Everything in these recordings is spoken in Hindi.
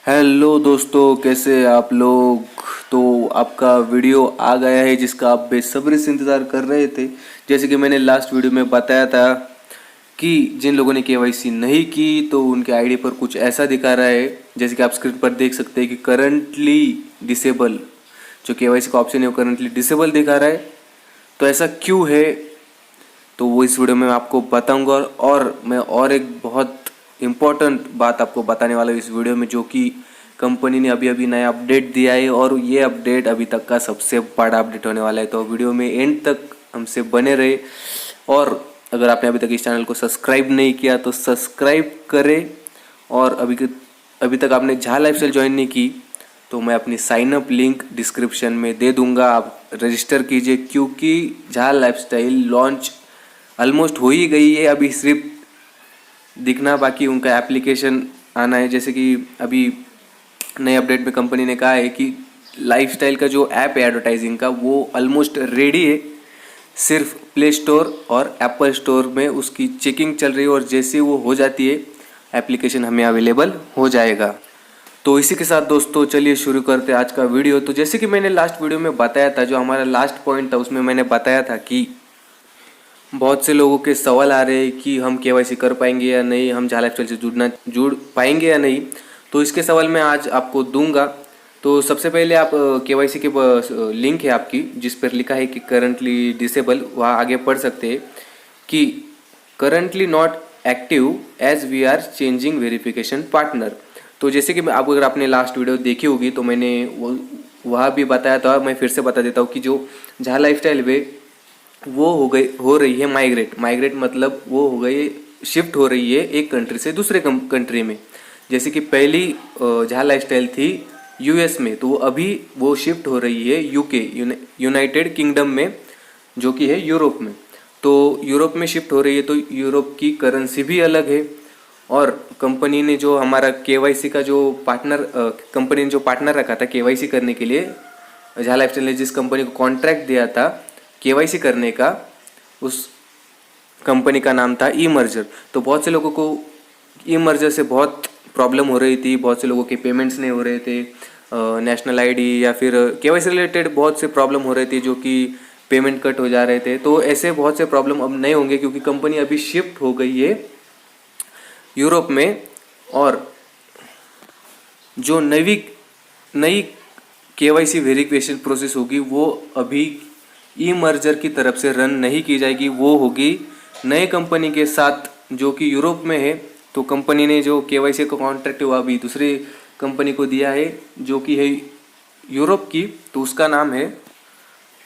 हेलो दोस्तों, कैसे आप लोग। तो आपका वीडियो आ गया है जिसका आप बेसब्री से इंतज़ार कर रहे थे। जैसे कि मैंने लास्ट वीडियो में बताया था कि जिन लोगों ने केवाईसी नहीं की तो उनके आईडी पर कुछ ऐसा दिखा रहा है, जैसे कि आप स्क्रीन पर देख सकते हैं कि करंटली डिसेबल, जो केवाईसी का ऑप्शन है वो करंटली डिसेबल दिखा रहा है। तो ऐसा क्यों है, तो वो इस वीडियो में मैं आपको बताऊंगा। और मैं और एक बहुत इम्पोर्टेंट बात आपको बताने वाला हूँ इस वीडियो में, जो कि कंपनी ने अभी अभी नया अपडेट दिया है और ये अपडेट अभी तक का सबसे बड़ा अपडेट होने वाला है। तो वीडियो में एंड तक हमसे बने रहे। और अगर आपने अभी तक इस चैनल को सब्सक्राइब नहीं किया तो सब्सक्राइब करें। और अभी तक आपने झा लाइफस्टाइल ज्वाइन नहीं की तो मैं अपनी साइन अप लिंक डिस्क्रिप्शन में दे दूंगा, आप रजिस्टर कीजिए, क्योंकि झा लाइफस्टाइल लॉन्च ऑलमोस्ट हो ही गई है। अभी सिर्फ दिखना बाकी, उनका एप्लीकेशन आना है। जैसे कि अभी नए अपडेट में कंपनी ने कहा है कि लाइफस्टाइल का जो ऐप है एडवर्टाइजिंग का, वो ऑलमोस्ट रेडी है। सिर्फ प्ले स्टोर और एप्पल स्टोर में उसकी चेकिंग चल रही है और जैसे वो हो जाती है एप्लीकेशन हमें अवेलेबल हो जाएगा। तो इसी के साथ दोस्तों चलिए शुरू करते हैं आज का वीडियो। तो जैसे कि मैंने लास्ट वीडियो में बताया था, जो हमारा लास्ट पॉइंट था उसमें मैंने बताया था कि बहुत से लोगों के सवाल आ रहे हैं कि हम केवाईसी कर पाएंगे या नहीं, हम झा लाइफस्टाइल से जुड़ पाएंगे या नहीं। तो इसके सवाल मैं आज आपको दूंगा। तो सबसे पहले आप केवाईसी के लिंक है आपकी जिस पर लिखा है कि करंटली डिसेबल, वहाँ आगे पढ़ सकते हैं कि currently not active as we are changing verification partner. तो जैसे कि आप अगर आपने लास्ट वीडियो देखी होगी तो मैंने वो वहाँ भी बताया था, मैं फिर से बता देता हूँ कि जो झा लाइफस्टाइल वे वो हो रही है माइग्रेट मतलब वो हो गई, शिफ्ट हो रही है एक कंट्री से दूसरे कंट्री में। जैसे कि पहली झा लाइफस्टाइल थी यूएस में, तो अभी वो शिफ्ट हो रही है यूके यूनाइटेड किंगडम में, जो कि है यूरोप में। तो यूरोप में शिफ्ट हो रही है तो यूरोप की करेंसी भी अलग है। और कंपनी ने जो हमारा केवाईसी का जो पार्टनर, कंपनी ने जो पार्टनर रखा था केवाईसी करने के लिए, झा लाइफस्टाइल ने जिस कंपनी को कॉन्ट्रैक्ट दिया था केवाईसी करने का, उस कंपनी का नाम था ई मर्जर। तो बहुत से लोगों को ई मर्जर से बहुत प्रॉब्लम हो रही थी, बहुत से लोगों के पेमेंट्स नहीं हो रहे थे, नेशनल आईडी या फिर केवाईसी रिलेटेड बहुत से प्रॉब्लम हो रहे थे, जो कि पेमेंट कट हो जा रहे थे। तो ऐसे बहुत से प्रॉब्लम अब नहीं होंगे क्योंकि कंपनी अभी शिफ्ट हो गई है यूरोप में। और जो नई केवाईसी वेरिफिकेशन प्रोसेस होगी वो अभी ई मर्जर की तरफ से रन नहीं की जाएगी, वो होगी नए कंपनी के साथ जो कि यूरोप में है। तो कंपनी ने जो केवाईसी का कॉन्ट्रैक्ट हुआ अभी दूसरी कंपनी को दिया है जो कि है यूरोप की, तो उसका नाम है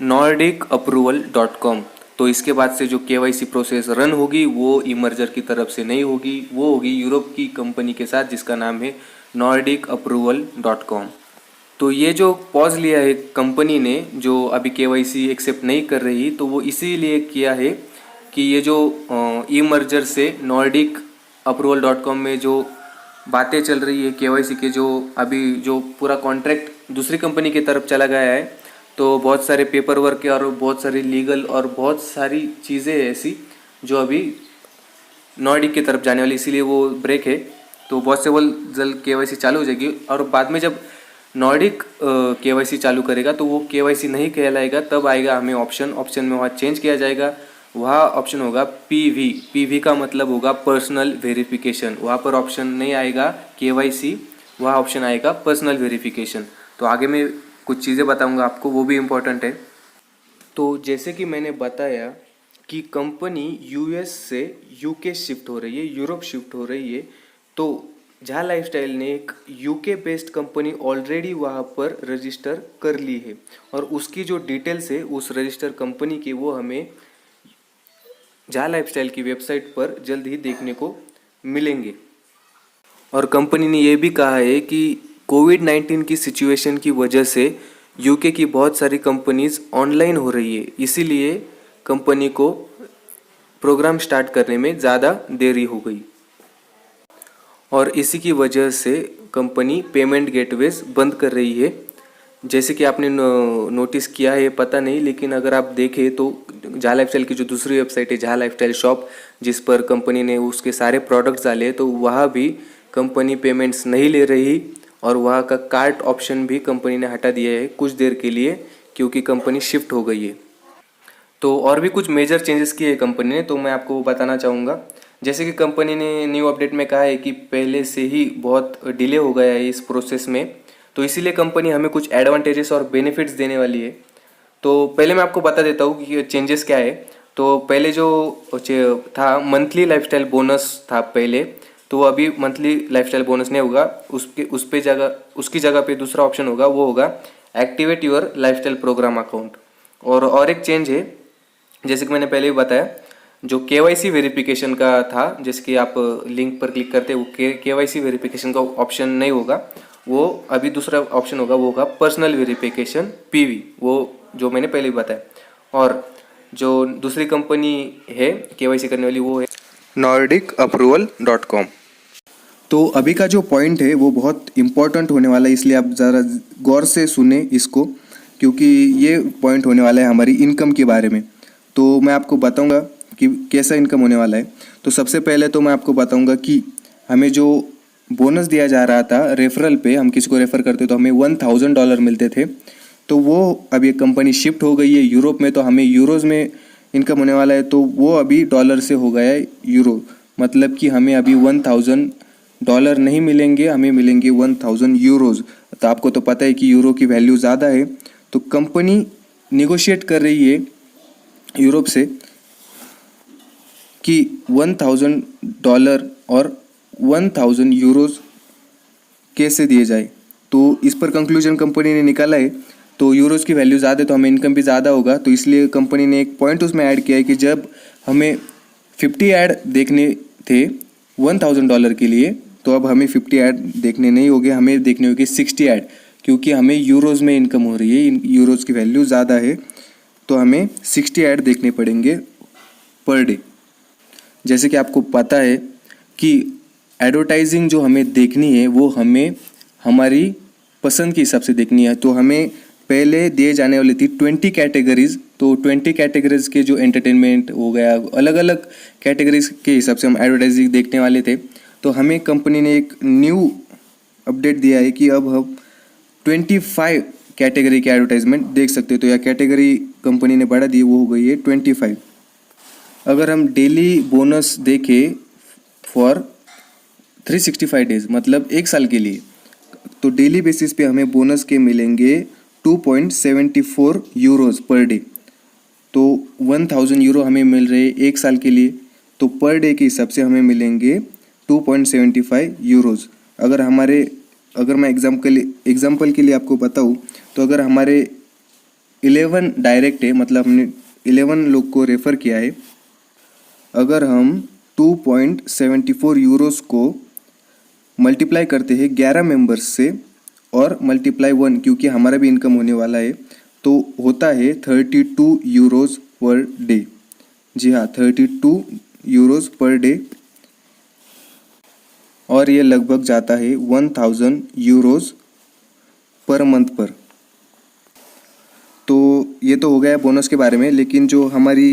NordicApproval.com। तो इसके बाद से जो केवाईसी प्रोसेस रन होगी वो ई मर्जर की तरफ से नहीं होगी, वो होगी यूरोप की कंपनी के साथ जिसका नाम है NordicApproval.com। तो ये जो पॉज लिया है कंपनी ने, जो अभी केवाईसी एक्सेप्ट नहीं कर रही, तो वो इसीलिए किया है कि ये जो ई मर्जर से NordicApproval.com में जो बातें चल रही है केवाईसी के, जो अभी जो पूरा कॉन्ट्रैक्ट दूसरी कंपनी की तरफ चला गया है, तो बहुत सारे पेपर वर्क और बहुत सारी लीगल और बहुत सारी चीज़ें ऐसी जो अभी नॉर्डिक की तरफ जाने वाली, इसीलिए वो ब्रेक है। तो बहुत से जल्द केवाईसी चालू हो जाएगी और बाद में जब नॉर्डिक केवाईसी चालू करेगा तो वो केवाईसी नहीं कहलाएगा, तब आएगा हमें ऑप्शन में वहाँ चेंज किया जाएगा। वहाँ ऑप्शन होगा पीवी का मतलब होगा पर्सनल वेरिफिकेशन। वहाँ पर ऑप्शन नहीं आएगा केवाईसी, वहाँ ऑप्शन आएगा पर्सनल वेरिफिकेशन। तो आगे मैं कुछ चीज़ें बताऊँगा आपको, वो भी इम्पोर्टेंट है। तो जैसे कि मैंने बताया कि कंपनी यूएस से यूके शिफ्ट हो रही है, यूरोप शिफ्ट हो रही है, तो झा लाइफस्टाइल ने एक यूके बेस्ड कंपनी ऑलरेडी वहाँ पर रजिस्टर कर ली है और उसकी जो डिटेल्स है उस रजिस्टर कंपनी की, वो हमें झा लाइफस्टाइल की वेबसाइट पर जल्द ही देखने को मिलेंगे। और कंपनी ने ये भी कहा है कि कोविड-19 की सिचुएशन की वजह से यूके की बहुत सारी कंपनीज ऑनलाइन हो रही है, इसीलिए कंपनी को प्रोग्राम स्टार्ट करने में ज़्यादा देरी हो गई और इसी की वजह से कंपनी पेमेंट गेटवेज बंद कर रही है। जैसे कि आपने नोटिस किया है पता नहीं, लेकिन अगर आप देखें तो झा लाइफस्टाइल की जो दूसरी वेबसाइट है झा लाइफस्टाइल शॉप, जिस पर कंपनी ने उसके सारे प्रोडक्ट्स डाले, तो वहाँ भी कंपनी पेमेंट्स नहीं ले रही और वहाँ का कार्ट ऑप्शन भी कंपनी ने हटा दिया है कुछ देर के लिए, क्योंकि कंपनी शिफ्ट हो गई है। तो और भी कुछ मेजर चेंजेस किए हैं कंपनी ने, तो मैं आपको बताना चाहूँगा। जैसे कि कंपनी ने न्यू अपडेट में कहा है कि पहले से ही बहुत डिले हो गया है इस प्रोसेस में, तो इसीलिए कंपनी हमें कुछ एडवांटेजेस और बेनिफिट्स देने वाली है। तो पहले मैं आपको बता देता हूँ कि चेंजेस क्या है। तो पहले जो था मंथली लाइफस्टाइल बोनस था पहले, तो वो अभी मंथली लाइफस्टाइल बोनस नहीं होगा, उसकी जगह पे दूसरा ऑप्शन होगा, वो होगा activate your lifestyle programme account. और एक चेंज है, जैसे कि मैंने पहले भी बताया, जो केवाईसी वेरिफिकेशन का था, जैसे कि आप लिंक पर क्लिक करते हैं, वो केवाईसी वेरिफिकेशन का ऑप्शन नहीं होगा, वो अभी दूसरा ऑप्शन होगा, वो होगा पर्सनल वेरिफिकेशन पीवी, वो जो मैंने पहले भी बताया। और जो दूसरी कंपनी है केवाईसी करने वाली, वो है NordicApproval.com। तो अभी का जो पॉइंट है वो बहुत इम्पोर्टेंट होने वाला है, इसलिए आप ज़रा गौर से सुने इसको, क्योंकि ये पॉइंट होने वाला है हमारी इनकम के बारे में। तो मैं आपको बताऊंगा कि कैसा इनकम होने वाला है। तो सबसे पहले तो मैं आपको बताऊंगा कि हमें जो बोनस दिया जा रहा था रेफरल पे, हम किसी को रेफ़र करते तो हमें $1000 मिलते थे, तो वो अभी एक कंपनी शिफ्ट हो गई है यूरोप में, तो हमें यूरोज़ में इनकम होने वाला है। तो वो अभी डॉलर से हो गया है यूरो, मतलब कि हमें अभी $1000 नहीं मिलेंगे, हमें मिलेंगे 1000 यूरोज़। तो आपको तो पता है कि यूरो की वैल्यू ज़्यादा है, तो कंपनी निगोशिएट कर रही है यूरोप से कि $1000 और 1000 यूरोज़ कैसे दिए जाए। तो इस पर कंक्लूजन कंपनी ने निकाला है। तो यूरोज़ की वैल्यू ज़्यादा है तो हमें इनकम भी ज़्यादा होगा, तो इसलिए कंपनी ने एक पॉइंट उसमें ऐड किया है कि जब हमें 50 ऐड देखने थे $1000 के लिए, तो अब हमें 50 ऐड देखने नहीं होंगे, हमें देखने होंगे 60 ऐड, क्योंकि हमें यूरोज़ में इनकम हो रही है, यूरोज़ की वैल्यू ज़्यादा है, तो हमें 60 ऐड देखने पड़ेंगे पर डे। जैसे कि आपको पता है कि एडवर्टाइजिंग जो हमें देखनी है वो हमें हमारी पसंद के हिसाब से देखनी है। तो हमें पहले दिए जाने वाली थी 20 कैटेगरीज, तो 20 कैटेगरीज के जो एंटरटेनमेंट हो गया, अलग अलग कैटेगरीज के हिसाब से हम एडवर्टाइजिंग देखने वाले थे। तो हमें कंपनी ने एक न्यू अपडेट दिया है कि अब हम 25 कैटेगरी के एडवर्टाइजमेंट देख सकते हैं। तो यह कैटेगरी कंपनी ने बढ़ा दी, वो हो गई है 25। अगर हम डेली बोनस देखें फॉर 365 डेज, मतलब एक साल के लिए, तो डेली बेसिस पे हमें बोनस के मिलेंगे 2.74 यूरोज़ पर डे। तो 1000 यूरो हमें मिल रहे एक साल के लिए, तो पर डे के हिसाब से हमें मिलेंगे 2.75 यूरोज़। अगर मैं एग्जाम्पल के लिए आपको बताऊँ, तो अगर हमारे 11 डायरेक्ट है, मतलब हमने 11 लोग को रेफ़र किया है, अगर हम 2.74 यूरोज़ को मल्टीप्लाई करते हैं 11 मेंबर्स से और मल्टीप्लाई 1, क्योंकि हमारा भी इनकम होने वाला है, तो होता है 32 यूरोज़ पर डे। जी हाँ, 32 यूरोज़ पर डे, और ये लगभग जाता है 1000 यूरोज़ पर मंथ पर। तो ये तो हो गया बोनस के बारे में, लेकिन जो हमारी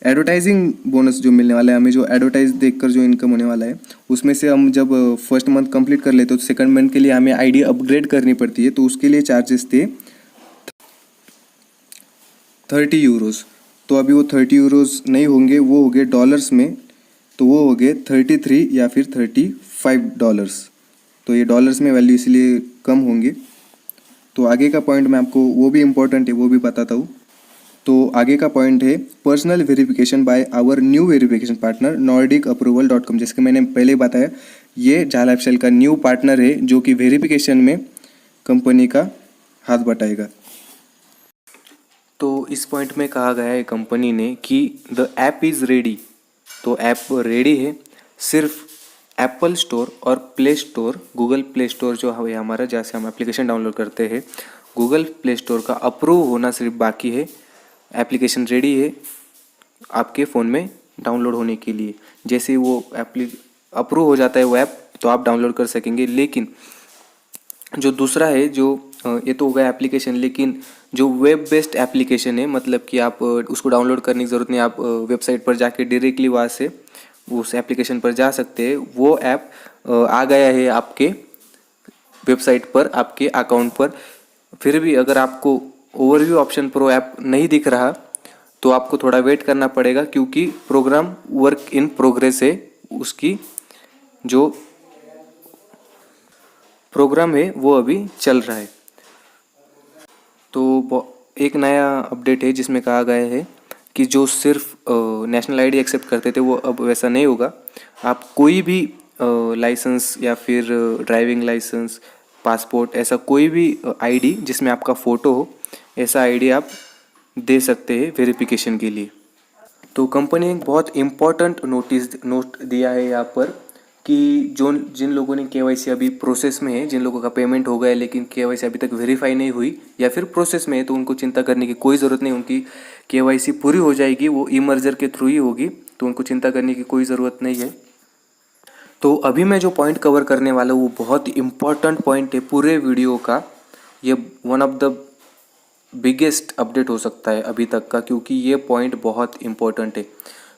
एडवर्टाइजिंग बोनस जो मिलने वाला है, हमें जो एडवर्टाइज देखकर जो इनकम होने वाला है, उसमें से हम जब फर्स्ट मंथ कंप्लीट कर लेते हो तो सेकंड मंथ के लिए हमें आईडी अपग्रेड करनी पड़ती है, तो उसके लिए चार्जेस थे 30 यूरोज़। तो अभी वो 30 यूरोज़ नहीं होंगे, वो हो गए डॉलर्स में, तो वो हो गए 33 या फिर $35। तो ये डॉलर्स में वैल्यू इसलिए कम होंगे। तो आगे का पॉइंट मैं आपको, वो भी इम्पोर्टेंट है, वो भी बताता हूँ। तो आगे का पॉइंट है personal verification by our new verification partner NordicApproval.com। जैसे कि मैंने पहले बताया, ये झाला लाइफस्टाइल का न्यू पार्टनर है जो कि वेरिफिकेशन में कंपनी का हाथ बटाएगा। तो इस पॉइंट में कहा गया है कंपनी ने कि द ऐप इज़ रेडी। तो ऐप रेडी है, सिर्फ एप्पल स्टोर और play store, Google play store जो है हमारा, जैसे हम एप्लीकेशन डाउनलोड करते हैं, गूगल प्ले स्टोर का अप्रूव होना सिर्फ बाकी है। एप्लीकेशन रेडी है आपके फ़ोन में डाउनलोड होने के लिए। जैसे वो अप्रूव हो जाता है वो ऐप, तो आप डाउनलोड कर सकेंगे। लेकिन जो दूसरा है, जो ये तो हो गया एप्लीकेशन, लेकिन जो वेब बेस्ड एप्लीकेशन है, मतलब कि आप उसको डाउनलोड करने की ज़रूरत नहीं, आप वेबसाइट पर जाके डायरेक्टली वहाँ से उस एप्लीकेशन पर जा सकते हैं। वो ऐप आ गया है आपके वेबसाइट पर आपके अकाउंट पर। फिर भी अगर आपको ओवरव्यू ऑप्शन प्रो ऐप नहीं दिख रहा तो आपको थोड़ा वेट करना पड़ेगा, क्योंकि प्रोग्राम वर्क इन प्रोग्रेस है। उसकी जो प्रोग्राम है वो अभी चल रहा है। तो एक नया अपडेट है जिसमें कहा गया है कि जो सिर्फ नेशनल आईडी एक्सेप्ट करते थे वो अब वैसा नहीं होगा। आप कोई भी लाइसेंस या फिर ड्राइविंग लाइसेंस, पासपोर्ट, ऐसा कोई भी आईडी जिसमें आपका फ़ोटो हो, ऐसा आईडी आप दे सकते हैं वेरिफिकेशन के लिए। तो कंपनी ने एक बहुत इम्पोर्टेंट नोट दिया है यहाँ पर कि जिन लोगों ने केवाईसी अभी प्रोसेस में है, जिन लोगों का पेमेंट हो गया है लेकिन केवाईसी अभी तक वेरीफाई नहीं हुई या फिर प्रोसेस में है, तो उनको चिंता करने की कोई ज़रूरत नहीं। उनकी केवाईसी पूरी हो जाएगी, वो ई-मर्जर के थ्रू ही होगी, तो उनको चिंता करने की कोई ज़रूरत नहीं है। तो अभी मैं जो पॉइंट कवर करने वाला हूँ वो बहुत इम्पॉर्टेंट पॉइंट है पूरे वीडियो का। ये one of the biggest update हो सकता है अभी तक का, क्योंकि ये पॉइंट बहुत इम्पोर्टेंट है।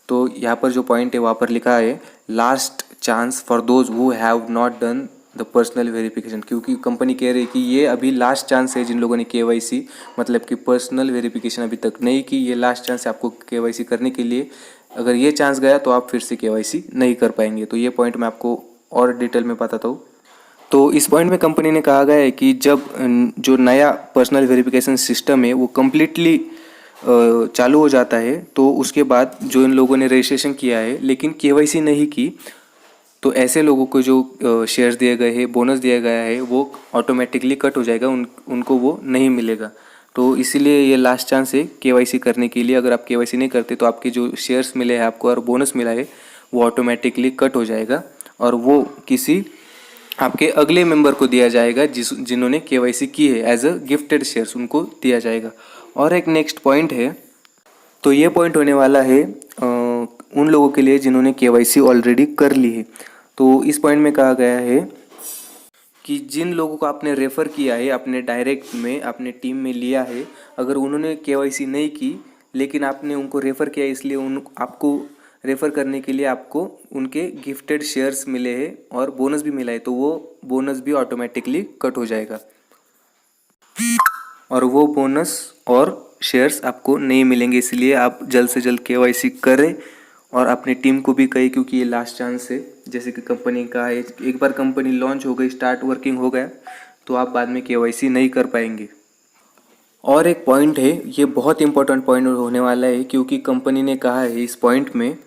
तो यहाँ पर जो पॉइंट है वहाँ पर लिखा है last chance for those who have not done the personal verification, क्योंकि कंपनी कह रही है कि ये अभी लास्ट चांस है जिन लोगों ने केवाईसी मतलब कि पर्सनल वेरिफिकेशन अभी तक नहीं की, ये लास्ट चांस है आपको केवाईसी करने के लिए। अगर ये चांस गया तो आप फिर से केवाईसी नहीं कर पाएंगे। तो ये पॉइंट मैं आपको और डिटेल में बताता हूँ। तो इस पॉइंट में कंपनी ने कहा गया है कि जब जो नया पर्सनल वेरिफिकेशन सिस्टम है वो कम्प्लीटली चालू हो जाता है, तो उसके बाद जो इन लोगों ने रजिस्ट्रेशन किया है लेकिन केवाईसी नहीं की, तो ऐसे लोगों को जो शेयर्स दिए गए हैं, बोनस दिया गया है, वो ऑटोमेटिकली कट हो जाएगा, उनको वो नहीं मिलेगा। तो इसीलिए ये लास्ट चांस है केवाईसी करने के लिए। अगर आप केवाईसी नहीं करते तो आपके जो शेयर्स मिले हैं आपको और बोनस मिला है वो ऑटोमेटिकली कट हो जाएगा, और वो किसी आपके अगले मेंबर को दिया जाएगा जिन्होंने केवाईसी की है, एज अ गिफ्टेड शेयर्स उनको दिया जाएगा। और एक नेक्स्ट पॉइंट है, तो ये पॉइंट होने वाला है उन लोगों के लिए जिन्होंने केवाईसी ऑलरेडी कर ली है। तो इस पॉइंट में कहा गया है कि जिन लोगों को आपने रेफ़र किया है, अपने डायरेक्ट में अपने टीम में लिया है, अगर उन्होंने केवाईसी नहीं की लेकिन आपने उनको रेफ़र किया, इसलिए आपको रेफ़र करने के लिए आपको उनके गिफ्टेड शेयर्स मिले हैं और बोनस भी मिला है, तो वो बोनस भी ऑटोमेटिकली कट हो जाएगा और वो बोनस और शेयर्स आपको नहीं मिलेंगे। इसलिए आप जल्द से जल्द केवाईसी करें और अपनी टीम को भी कहें, क्योंकि ये लास्ट चांस है। जैसे कि कंपनी का है, एक बार कंपनी लॉन्च हो गई, स्टार्ट वर्किंग हो गया, तो आप बाद में केवाईसी नहीं कर पाएंगे। और एक पॉइंट है, ये बहुत इंपॉर्टेंट पॉइंट होने वाला है, क्योंकि कंपनी ने कहा है इस पॉइंट में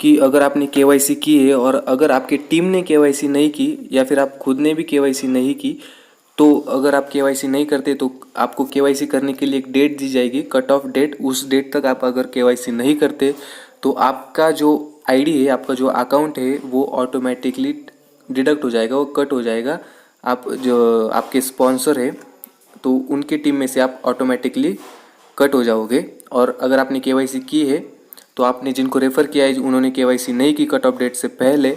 कि अगर आपने केवाईसी की है और अगर आपकी टीम ने केवाईसी नहीं की या फिर आप खुद ने भी केवाईसी नहीं की, तो अगर आप केवाईसी नहीं करते तो आपको केवाईसी करने के लिए एक डेट दी जाएगी, कट ऑफ डेट। उस डेट तक आप अगर केवाईसी नहीं करते तो आपका जो आईडी है, आपका जो अकाउंट है, वो ऑटोमेटिकली डिडक्ट हो जाएगा, वो कट हो जाएगा। आप जो आपके स्पॉन्सर है तो उनकी टीम में से आप ऑटोमेटिकली कट हो जाओगे। और अगर आपने केवाईसी की है तो आपने जिनको रेफ़र किया है उन्होंने केवाईसी नहीं की कट ऑफ डेट से पहले,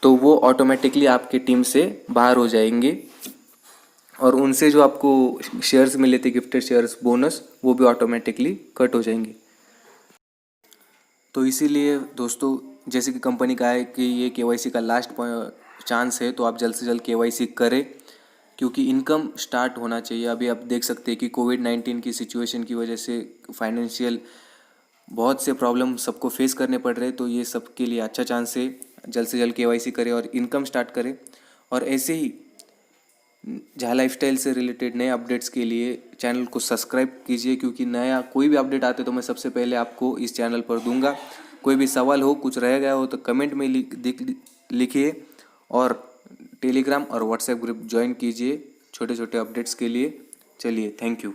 तो वो ऑटोमेटिकली आपकी टीम से बाहर हो जाएंगे और उनसे जो आपको शेयर्स मिले थे, गिफ्टेड शेयर्स, बोनस, वो भी ऑटोमेटिकली कट हो जाएंगे। तो इसीलिए दोस्तों, जैसे कि कंपनी का है कि ये केवाईसी का लास्ट चांस है, तो आप जल्द से जल्द केवाईसी करें, क्योंकि इनकम स्टार्ट होना चाहिए। अभी आप देख सकते हैं कि कोविड-19 की सिचुएशन की वजह से फाइनेंशियल बहुत से प्रॉब्लम सबको फेस करने पड़ रहे हैं, तो ये सबके लिए अच्छा चांस है। जल्द से जल्द केवाईसी करें और इनकम स्टार्ट करें। और ऐसे ही जहाँ लाइफस्टाइल से रिलेटेड नए अपडेट्स के लिए चैनल को सब्सक्राइब कीजिए, क्योंकि नया कोई भी अपडेट आते तो मैं सबसे पहले आपको इस चैनल पर दूंगा। कोई भी सवाल हो, कुछ रह गया हो तो कमेंट में लिखिए और टेलीग्राम और व्हाट्सएप ग्रुप ज्वाइन कीजिए छोटे छोटे अपडेट्स के लिए। चलिए, थैंक यू।